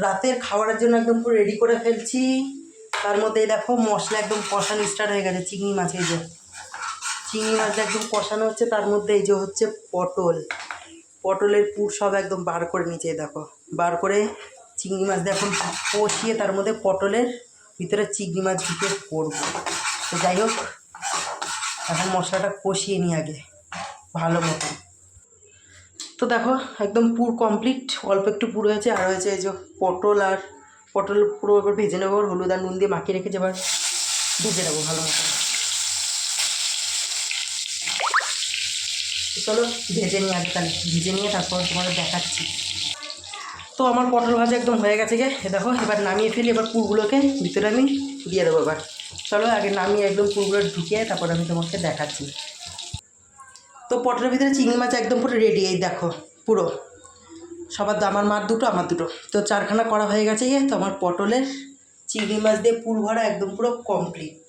রাতের খাবারের জন্য একদম পুরো রেডি করে ফেলছি। তার মধ্যে দেখো মশলা একদম কষানো স্টার্ট হয়ে গেছে। চিংড়ি মাছ, এই যে চিংড়ি মাছটা একদম কষানো হচ্ছে। তার মধ্যে এই যে হচ্ছে পটলের পুর সব একদম বার করে নিচে, দেখো বার করে চিংড়ি মাছ দিয়ে এখন কষিয়ে তার মধ্যে পটলের ভিতরে চিংড়ি মাছ দিতে করবো। তো যাই হোক, এখন মশলাটা কষিয়ে নিই আগে ভালো মতো। তো দেখো একদম পুর কমপ্লিট, অল্প একটু পুর হয়েছে। আর হয়েছে এই যে পটল পুরো এবার ভেজে নেবো, হলুদ আর নুন দিয়ে মাখিয়ে রেখেছি, এবার ভেজে নেবো ভালো মতো। চলো ভেজে নিই আগে, তাহলে ভেজে নিয়ে তারপর তোমাদের দেখাচ্ছি। তো আমার পটল ভাজা একদম হয়ে গেছে দেখো, এবার নামিয়ে ফেলি। এবার পুরগুলোকে ভিতরে আমি দিয়ে দেবো। এবার চলো আগে নামিয়ে একদম পুরগুলো ঢুকিয়ে তারপর আমি তোমাকে দেখাচ্ছি। তো পটলের ভিতরে চিংড়ি মাছ একদম পুরো রেডি, এই দেখো পুরো সবার আমার মার দুটো, আমার দুটো, তো 4খানা করা হয়ে গেছে। তো আমার পটলের চিংড়ি মাছ দিয়ে পুর ভরা একদম পুরো কমপ্লিট।